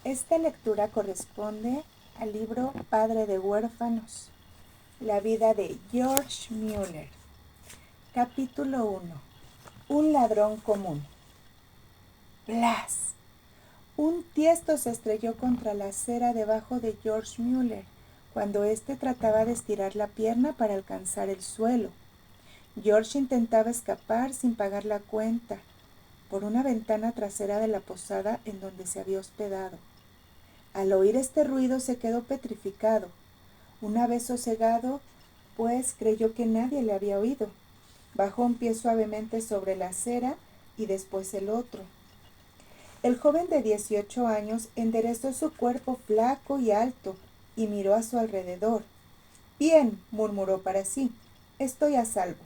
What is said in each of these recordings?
Esta lectura corresponde al libro Padre de huérfanos, la vida de George Mueller. Capítulo 1. Un ladrón común. ¡Plas! Un tiesto se estrelló contra la acera debajo de George Mueller cuando éste trataba de estirar la pierna para alcanzar el suelo. George intentaba escapar sin pagar la cuenta por una ventana trasera de la posada en donde se había hospedado. Al oír este ruido se quedó petrificado. Una vez sosegado, pues creyó que nadie le había oído. Bajó un pie suavemente sobre la acera y después el otro. El joven de 18 años enderezó su cuerpo flaco y alto y miró a su alrededor. «Bien», murmuró para sí, «estoy a salvo.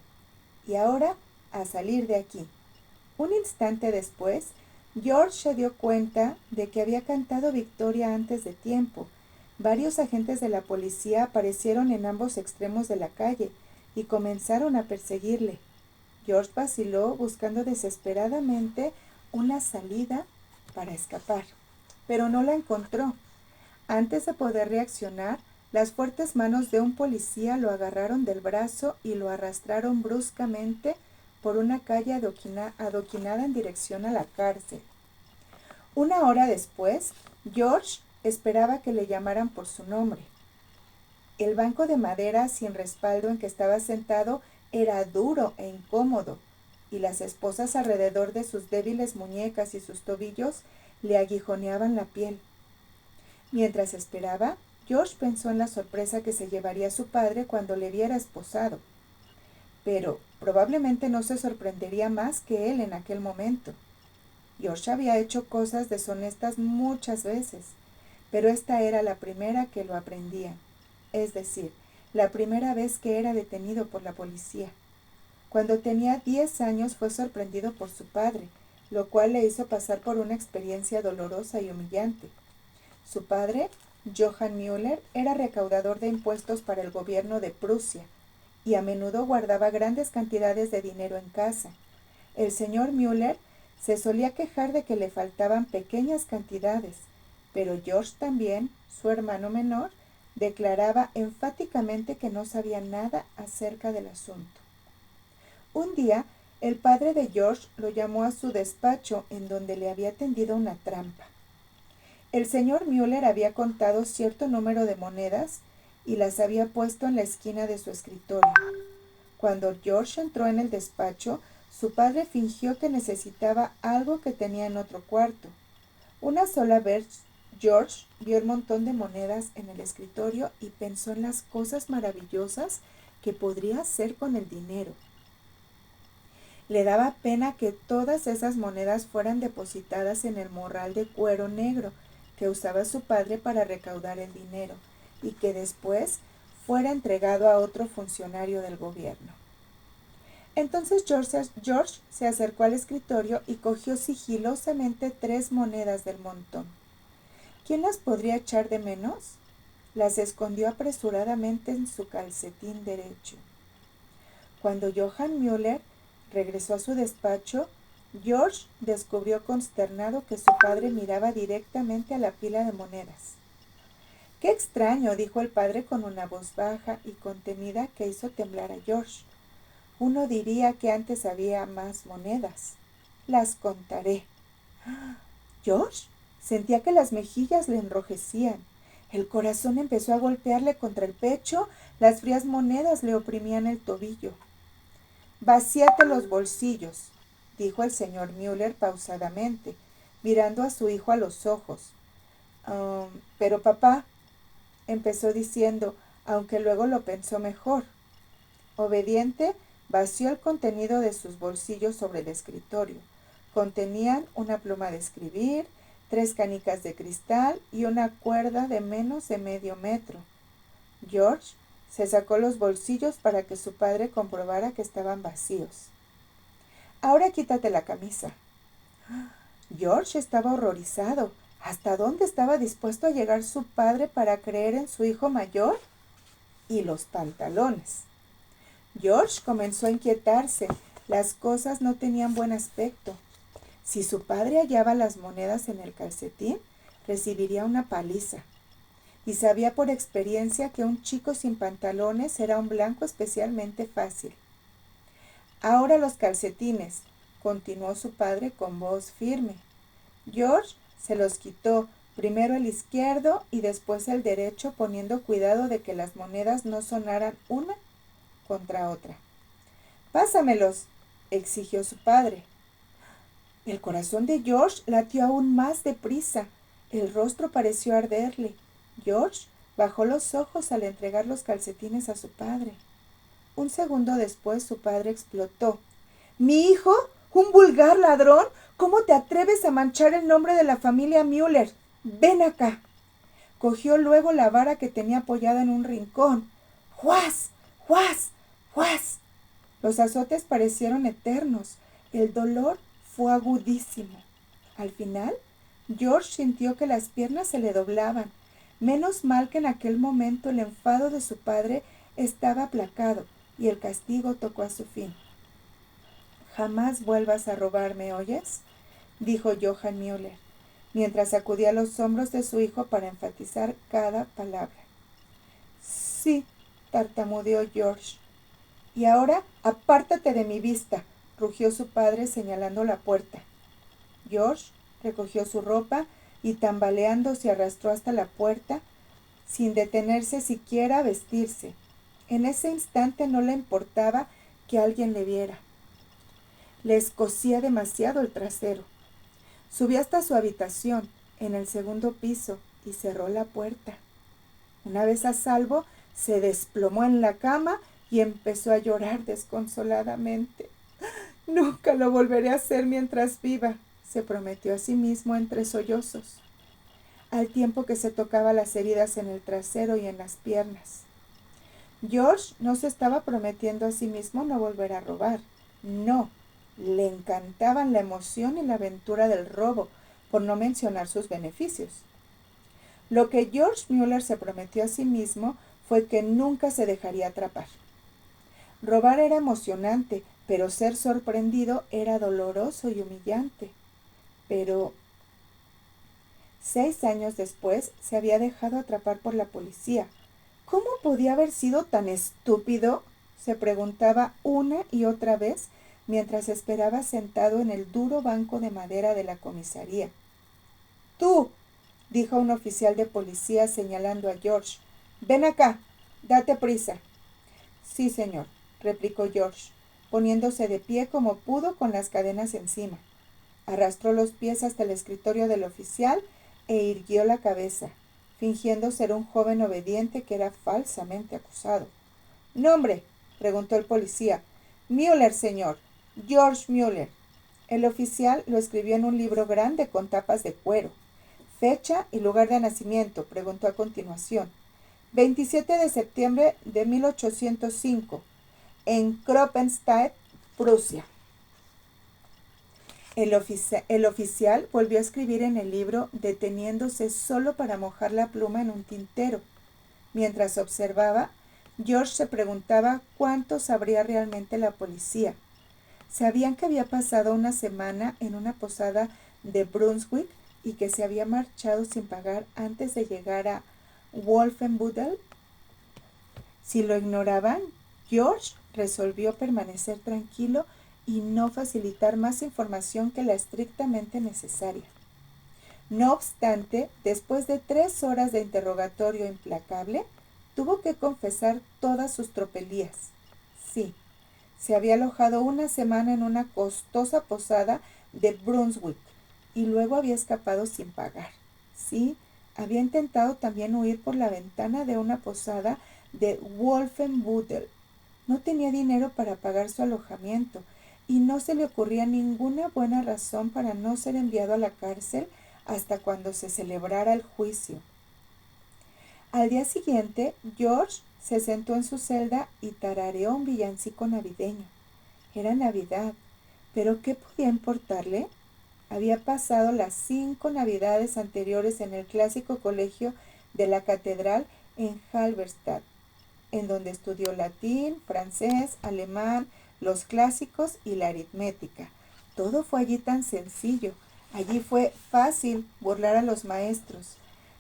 Y ahora, a salir de aquí». Un instante después, George se dio cuenta de que había cantado victoria antes de tiempo. Varios agentes de la policía aparecieron en ambos extremos de la calle y comenzaron a perseguirle. George vaciló buscando desesperadamente una salida para escapar, pero no la encontró. Antes de poder reaccionar, las fuertes manos de un policía lo agarraron del brazo y lo arrastraron bruscamente por una calle adoquinada en dirección a la cárcel. Una hora después, George esperaba que le llamaran por su nombre. El banco de madera sin respaldo en que estaba sentado era duro e incómodo, y las esposas alrededor de sus débiles muñecas y sus tobillos le aguijoneaban la piel. Mientras esperaba, George pensó en la sorpresa que se llevaría su padre cuando le viera esposado. Pero probablemente no se sorprendería más que él en aquel momento. George había hecho cosas deshonestas muchas veces, pero esta era la primera que lo aprendía, es decir, la primera vez que era detenido por la policía. Cuando tenía 10 años fue sorprendido por su padre, lo cual le hizo pasar por una experiencia dolorosa y humillante. Su padre, Johann Müller, era recaudador de impuestos para el gobierno de Prusia y a menudo guardaba grandes cantidades de dinero en casa. El señor Müller se solía quejar de que le faltaban pequeñas cantidades, pero George también, su hermano menor, declaraba enfáticamente que no sabía nada acerca del asunto. Un día, el padre de George lo llamó a su despacho en donde le había tendido una trampa. El señor Müller había contado cierto número de monedas y las había puesto en la esquina de su escritorio. Cuando George entró en el despacho, su padre fingió que necesitaba algo que tenía en otro cuarto. Una sola vez, George vio el montón de monedas en el escritorio y pensó en las cosas maravillosas que podría hacer con el dinero. Le daba pena que todas esas monedas fueran depositadas en el morral de cuero negro que usaba su padre para recaudar el dinero y que después fuera entregado a otro funcionario del gobierno. Entonces George se acercó al escritorio y cogió sigilosamente 3 monedas del montón. ¿Quién las podría echar de menos? Las escondió apresuradamente en su calcetín derecho. Cuando Johann Müller regresó a su despacho, George descubrió consternado que su padre miraba directamente a la pila de monedas. «Qué extraño», dijo el padre con una voz baja y contenida que hizo temblar a George. «Uno diría que antes había más monedas. Las contaré». George sentía que las mejillas le enrojecían. El corazón empezó a golpearle contra el pecho, las frías monedas le oprimían el tobillo. «Vacíate los bolsillos», dijo el señor Müller pausadamente, mirando a su hijo a los ojos. «Pero papá», empezó diciendo, aunque luego lo pensó mejor. Obediente, vació el contenido de sus bolsillos sobre el escritorio. Contenían una pluma de escribir, 3 canicas de cristal y una cuerda de menos de medio metro. George se sacó los bolsillos para que su padre comprobara que estaban vacíos. «Ahora quítate la camisa». George estaba horrorizado. ¿Hasta dónde estaba dispuesto a llegar su padre para creer en su hijo mayor? Y los pantalones. George comenzó a inquietarse. Las cosas no tenían buen aspecto. Si su padre hallaba las monedas en el calcetín, recibiría una paliza. Y sabía por experiencia que un chico sin pantalones era un blanco especialmente fácil. Ahora los calcetines, continuó su padre con voz firme. George se los quitó, primero el izquierdo y después el derecho, poniendo cuidado de que las monedas no sonaran una contra otra. Pásamelos, exigió su padre. El corazón de George latió aún más deprisa. El rostro pareció arderle. George bajó los ojos al entregar los calcetines a su padre. Un segundo después su padre explotó. ¿Mi hijo? ¿Un vulgar ladrón? ¿Cómo te atreves a manchar el nombre de la familia Müller? Ven acá. Cogió luego la vara que tenía apoyada en un rincón. ¡Juas! ¡Juas! ¡Juas! Los azotes parecieron eternos. El dolor fue agudísimo. Al final, George sintió que las piernas se le doblaban. Menos mal que en aquel momento el enfado de su padre estaba aplacado y el castigo tocó a su fin. «Jamás vuelvas a robarme, ¿oyes?», dijo Johann Müller, mientras sacudía los hombros de su hijo para enfatizar cada palabra. «Sí», tartamudeó George. «Y ahora apártate de mi vista», rugió su padre señalando la puerta. George recogió su ropa y tambaleando se arrastró hasta la puerta, sin detenerse siquiera a vestirse. En ese instante no le importaba que alguien le viera. Le escocía demasiado el trasero. Subió hasta su habitación, en el segundo piso, y cerró la puerta. Una vez a salvo, se desplomó en la cama y empezó a llorar desconsoladamente. «Nunca lo volveré a hacer mientras viva», se prometió a sí mismo entre sollozos, al tiempo que se tocaba las heridas en el trasero y en las piernas. George no se estaba prometiendo a sí mismo no volver a robar. No, le encantaban la emoción y la aventura del robo, por no mencionar sus beneficios. Lo que George Müller se prometió a sí mismo fue que nunca se dejaría atrapar. Robar era emocionante, pero ser sorprendido era doloroso y humillante. Pero 6 años después se había dejado atrapar por la policía. ¿Cómo podía haber sido tan estúpido?, se preguntaba una y otra vez mientras esperaba sentado en el duro banco de madera de la comisaría. «Tú», dijo un oficial de policía señalando a George, «ven acá, date prisa». «Sí, señor», replicó George, poniéndose de pie como pudo con las cadenas encima. Arrastró los pies hasta el escritorio del oficial e irguió la cabeza, fingiendo ser un joven obediente que era falsamente acusado. «¿Nombre?», preguntó el policía. «Müller, señor. George Müller». El oficial lo escribió en un libro grande con tapas de cuero. «¿Fecha y lugar de nacimiento?», preguntó a continuación. 27 de septiembre de 1805, en Kroppenstadt, Prusia. El oficial volvió a escribir en el libro, deteniéndose solo para mojar la pluma en un tintero. Mientras observaba, George se preguntaba cuánto sabría realmente la policía. Sabían que había pasado una semana en una posada de Brunswick y que se había marchado sin pagar antes de llegar a Wolfenbüttel. Si lo ignoraban, George resolvió permanecer tranquilo y no facilitar más información que la estrictamente necesaria. No obstante, después de 3 horas de interrogatorio implacable, tuvo que confesar todas sus tropelías. Sí, se había alojado una semana en una costosa posada de Brunswick y luego había escapado sin pagar. Sí, había intentado también huir por la ventana de una posada de Wolfenbüttel. No tenía dinero para pagar su alojamiento y no se le ocurría ninguna buena razón para no ser enviado a la cárcel hasta cuando se celebrara el juicio. Al día siguiente, George se sentó en su celda y tarareó un villancico navideño. Era Navidad, pero ¿qué podía importarle? Había pasado las 5 Navidades anteriores en el clásico colegio de la catedral en Halberstadt, en donde estudió latín, francés, alemán, los clásicos y la aritmética. Todo fue allí tan sencillo. Allí fue fácil burlar a los maestros.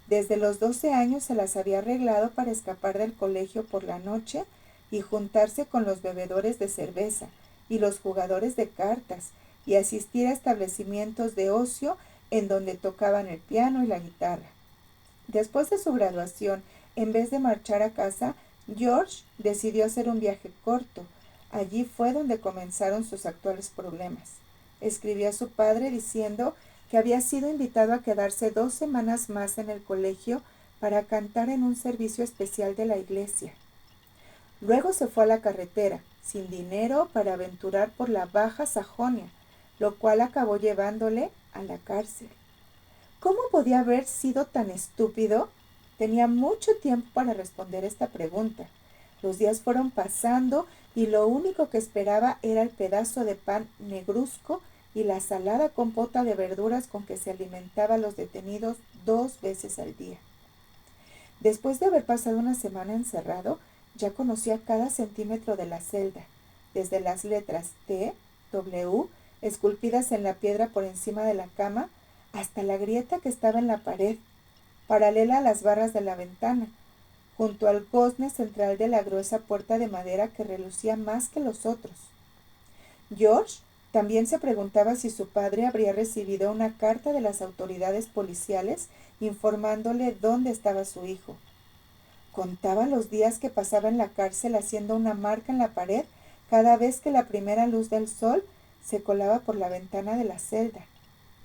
Desde los 12 años se las había arreglado para escapar del colegio por la noche y juntarse con los bebedores de cerveza y los jugadores de cartas y asistir a establecimientos de ocio en donde tocaban el piano y la guitarra. Después de su graduación, en vez de marchar a casa, George decidió hacer un viaje corto. Allí fue donde comenzaron sus actuales problemas. Escribió a su padre diciendo que había sido invitado a quedarse 2 semanas más en el colegio para cantar en un servicio especial de la iglesia. Luego se fue a la carretera, sin dinero para aventurar por la Baja Sajonia, lo cual acabó llevándole a la cárcel. ¿Cómo podía haber sido tan estúpido? Tenía mucho tiempo para responder esta pregunta. Los días fueron pasando y lo único que esperaba era el pedazo de pan negruzco y la salada compota de verduras con que se alimentaba a los detenidos 2 veces al día. Después de haber pasado una semana encerrado, ya conocía cada centímetro de la celda, desde las letras T, W, esculpidas en la piedra por encima de la cama, hasta la grieta que estaba en la pared, paralela a las barras de la ventana, junto al gozne central de la gruesa puerta de madera que relucía más que los otros. George también se preguntaba si su padre habría recibido una carta de las autoridades policiales informándole dónde estaba su hijo. Contaba los días que pasaba en la cárcel haciendo una marca en la pared cada vez que la primera luz del sol se colaba por la ventana de la celda.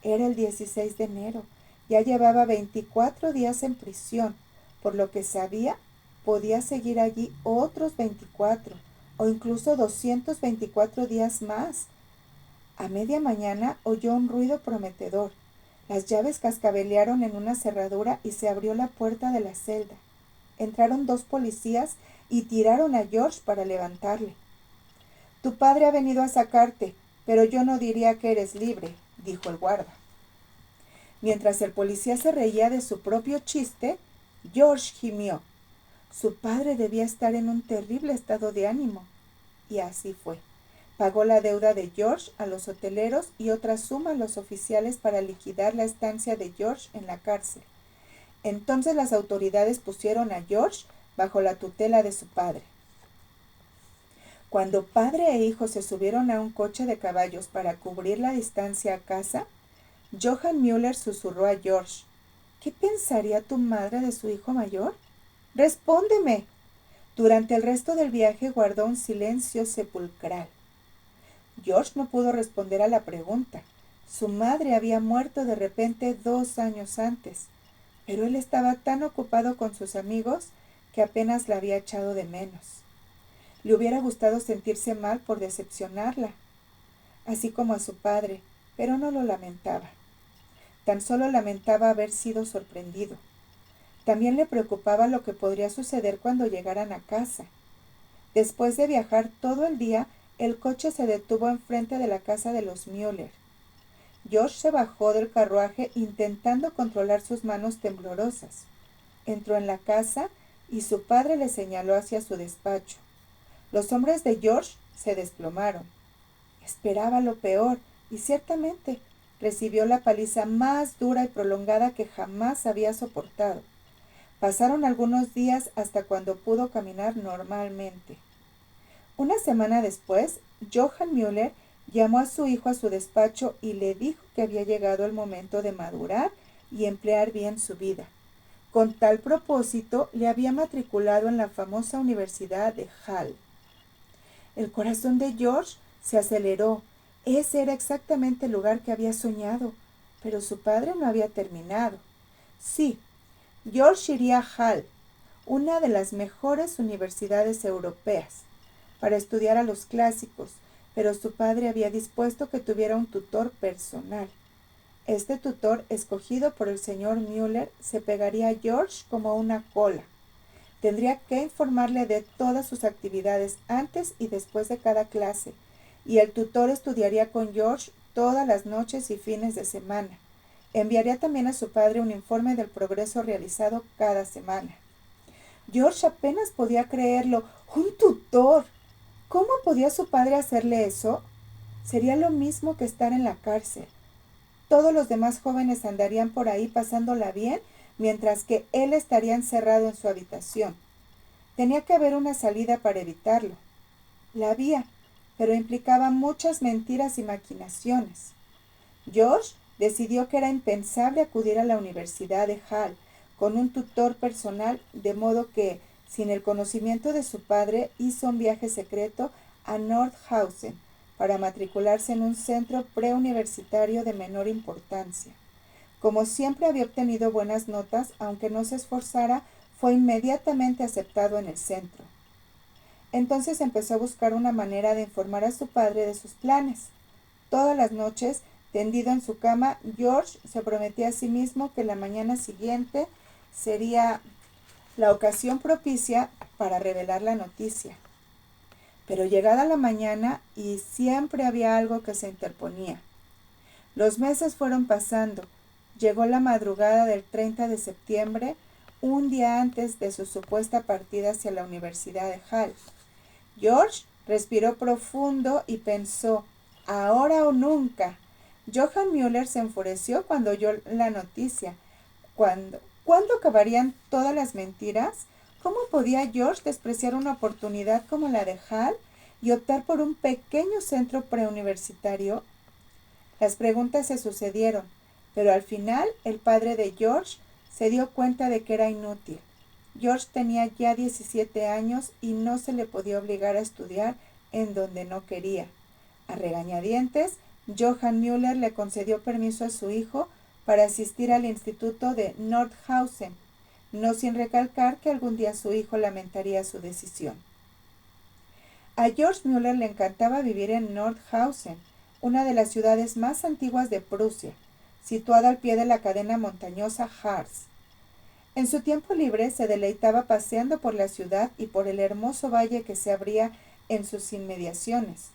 Era el 16 de enero. Ya llevaba 24 días en prisión, por lo que sabía podía seguir allí otros 24 o incluso 224 días más. A media mañana oyó un ruido prometedor. Las llaves cascabelearon en una cerradura y se abrió la puerta de la celda. Entraron 2 policías y tiraron a George para levantarle. «Tu padre ha venido a sacarte, pero yo no diría que eres libre», dijo el guarda. Mientras el policía se reía de su propio chiste, George gimió. Su padre debía estar en un terrible estado de ánimo. Y así fue. Pagó la deuda de George a los hoteleros y otra suma a los oficiales para liquidar la estancia de George en la cárcel. Entonces las autoridades pusieron a George bajo la tutela de su padre. Cuando padre e hijo se subieron a un coche de caballos para cubrir la distancia a casa, Johann Müller susurró a George: «¿Qué pensaría tu madre de su hijo mayor? ¡Respóndeme!». Durante el resto del viaje guardó un silencio sepulcral. George no pudo responder a la pregunta. Su madre había muerto de repente 2 años antes, pero él estaba tan ocupado con sus amigos que apenas la había echado de menos. Le hubiera gustado sentirse mal por decepcionarla, así como a su padre, pero no lo lamentaba. Tan solo lamentaba haber sido sorprendido. También le preocupaba lo que podría suceder cuando llegaran a casa. Después de viajar todo el día, el coche se detuvo enfrente de la casa de los Müller. George se bajó del carruaje intentando controlar sus manos temblorosas. Entró en la casa y su padre le señaló hacia su despacho. Los hombres de George se desplomaron. Esperaba lo peor y ciertamente recibió la paliza más dura y prolongada que jamás había soportado. Pasaron algunos días hasta cuando pudo caminar normalmente. Una semana después, Johann Müller llamó a su hijo a su despacho y le dijo que había llegado el momento de madurar y emplear bien su vida. Con tal propósito, le había matriculado en la famosa Universidad de Halle. El corazón de George se aceleró. Ese era exactamente el lugar que había soñado, pero su padre no había terminado. Sí, George iría a Halle, una de las mejores universidades europeas, para estudiar a los clásicos, pero su padre había dispuesto que tuviera un tutor personal. Este tutor, escogido por el señor Müller, se pegaría a George como una cola. Tendría que informarle de todas sus actividades antes y después de cada clase, y el tutor estudiaría con George todas las noches y fines de semana. Enviaría también a su padre un informe del progreso realizado cada semana. George apenas podía creerlo. ¡Un tutor! ¿Cómo podía su padre hacerle eso? Sería lo mismo que estar en la cárcel. todos los demás jóvenes andarían por ahí pasándola bien, mientras que él estaría encerrado en su habitación. Tenía que haber una salida para evitarlo. La había, pero implicaba muchas mentiras y maquinaciones. George decidió que era impensable acudir a la Universidad de Hall con un tutor personal, de modo que, sin el conocimiento de su padre, hizo un viaje secreto a Nordhausen para matricularse en un centro preuniversitario de menor importancia. Como siempre había obtenido buenas notas, aunque no se esforzara, fue inmediatamente aceptado en el centro. Entonces empezó a buscar una manera de informar a su padre de sus planes. Todas las noches, tendido en su cama, George se prometía a sí mismo que la mañana siguiente sería la ocasión propicia para revelar la noticia. Pero llegada la mañana, y siempre había algo que se interponía. Los meses fueron pasando. Llegó la madrugada del 30 de septiembre, un día antes de su supuesta partida hacia la Universidad de Hall. George respiró profundo y pensó, ahora o nunca. Johann Müller se enfureció cuando oyó la noticia. ¿Cuándo acabarían todas las mentiras? ¿Cómo podía George despreciar una oportunidad como la de Hall y optar por un pequeño centro preuniversitario? Las preguntas se sucedieron, pero al final el padre de George se dio cuenta de que era inútil. George tenía ya 17 años y no se le podía obligar a estudiar en donde no quería. A regañadientes, Johann Müller le concedió permiso a su hijo para asistir al instituto de Nordhausen, no sin recalcar que algún día su hijo lamentaría su decisión. A George Müller le encantaba vivir en Nordhausen, una de las ciudades más antiguas de Prusia, situada al pie de la cadena montañosa Harz. En su tiempo libre se deleitaba paseando por la ciudad y por el hermoso valle que se abría en sus inmediaciones,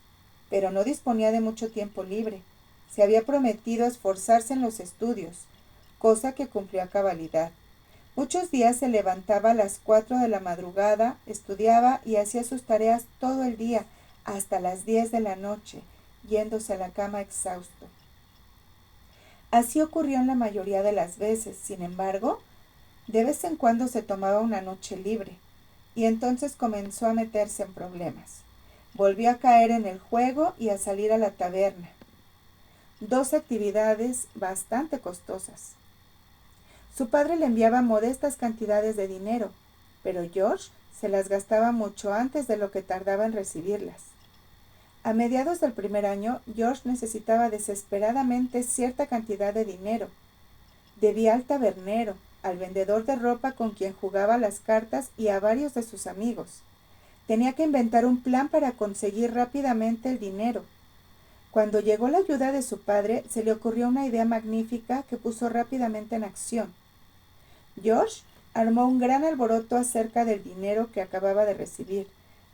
pero no disponía de mucho tiempo libre. Se había prometido esforzarse en los estudios, cosa que cumplió a cabalidad. Muchos días se levantaba a las 4 de la madrugada, estudiaba y hacía sus tareas todo el día, hasta las 10 de la noche, yéndose a la cama exhausto. Así ocurrió en la mayoría de las veces. Sin embargo, de vez en cuando se tomaba una noche libre, y entonces comenzó a meterse en problemas. Volvió a caer en el juego y a salir a la taberna. Dos actividades bastante costosas. Su padre le enviaba modestas cantidades de dinero, pero George se las gastaba mucho antes de lo que tardaba en recibirlas. A mediados del primer año, George necesitaba desesperadamente cierta cantidad de dinero. Debía al tabernero, al vendedor de ropa con quien jugaba las cartas y a varios de sus amigos. Tenía que inventar un plan para conseguir rápidamente el dinero. Cuando llegó la ayuda de su padre, se le ocurrió una idea magnífica que puso rápidamente en acción. George armó un gran alboroto acerca del dinero que acababa de recibir,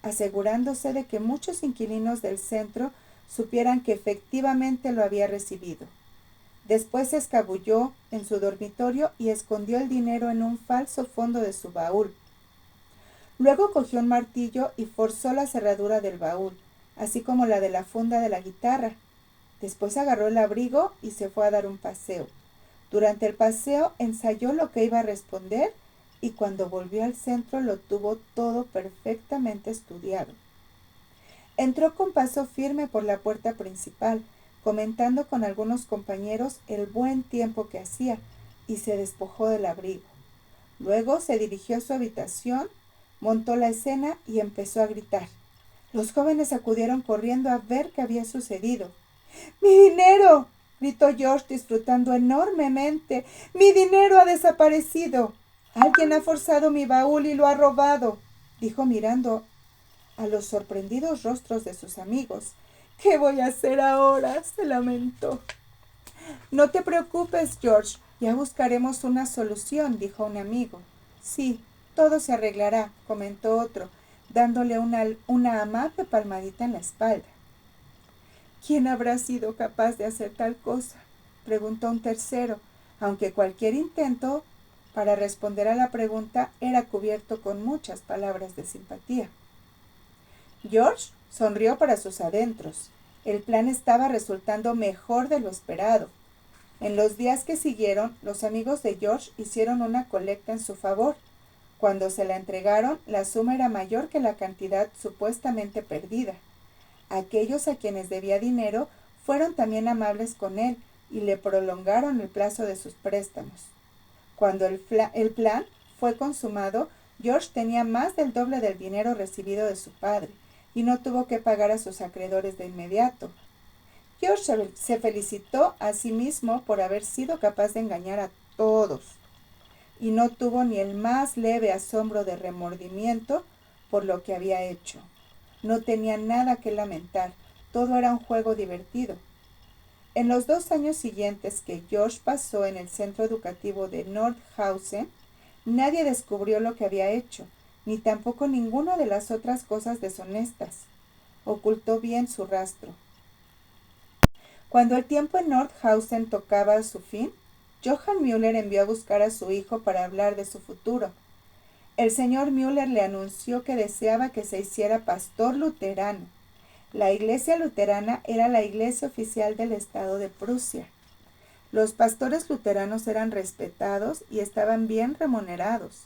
asegurándose de que muchos inquilinos del centro supieran que efectivamente lo había recibido. Después se escabulló en su dormitorio y escondió el dinero en un falso fondo de su baúl. Luego cogió un martillo y forzó la cerradura del baúl, así como la de la funda de la guitarra. Después agarró el abrigo y se fue a dar un paseo. Durante el paseo ensayó lo que iba a responder y cuando volvió al centro lo tuvo todo perfectamente estudiado. Entró con paso firme por la puerta principal, comentando con algunos compañeros el buen tiempo que hacía, y se despojó del abrigo. Luego se dirigió a su habitación, montó la escena y empezó a gritar. Los jóvenes acudieron corriendo a ver qué había sucedido. ¡Mi dinero!, gritó George, disfrutando enormemente. ¡Mi dinero ha desaparecido! Alguien ha forzado mi baúl y lo ha robado, dijo mirando a los sorprendidos rostros de sus amigos. ¿Qué voy a hacer ahora?, se lamentó. No te preocupes, George, ya buscaremos una solución, dijo un amigo. Sí, todo se arreglará, comentó otro, dándole una amable palmadita en la espalda. ¿Quién habrá sido capaz de hacer tal cosa?, preguntó un tercero, aunque cualquier intento para responder a la pregunta era cubierto con muchas palabras de simpatía. George sonrió para sus adentros. El plan estaba resultando mejor de lo esperado. En los días que siguieron, los amigos de George hicieron una colecta en su favor. Cuando se la entregaron, la suma era mayor que la cantidad supuestamente perdida. Aquellos a quienes debía dinero fueron también amables con él y le prolongaron el plazo de sus préstamos. Cuando el plan fue consumado, George tenía más del doble del dinero recibido de su padre y no tuvo que pagar a sus acreedores de inmediato. George se felicitó a sí mismo por haber sido capaz de engañar a todos y no tuvo ni el más leve asombro de remordimiento por lo que había hecho. No tenía nada que lamentar, todo era un juego divertido. En los 2 años siguientes que George pasó en el centro educativo de Nordhausen, nadie descubrió lo que había hecho, ni tampoco ninguna de las otras cosas deshonestas. Ocultó bien su rastro. Cuando el tiempo en Nordhausen tocaba a su fin, Johann Müller envió a buscar a su hijo para hablar de su futuro. El señor Müller le anunció que deseaba que se hiciera pastor luterano. La iglesia luterana era la iglesia oficial del estado de Prusia. Los pastores luteranos eran respetados y estaban bien remunerados.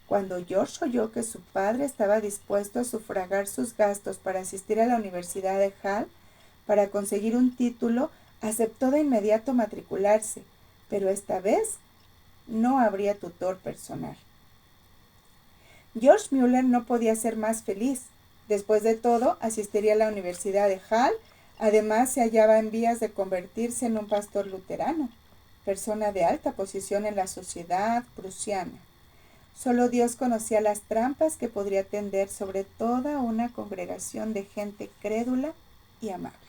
Cuando George oyó que su padre estaba dispuesto a sufragar sus gastos para asistir a la Universidad de Halle para conseguir un título, aceptó de inmediato matricularse, pero esta vez no habría tutor personal. George Müller no podía ser más feliz. Después de todo, asistiría a la Universidad de Halle. Además, se hallaba en vías de convertirse en un pastor luterano, persona de alta posición en la sociedad prusiana. Solo Dios conocía las trampas que podría tender sobre toda una congregación de gente crédula y amable.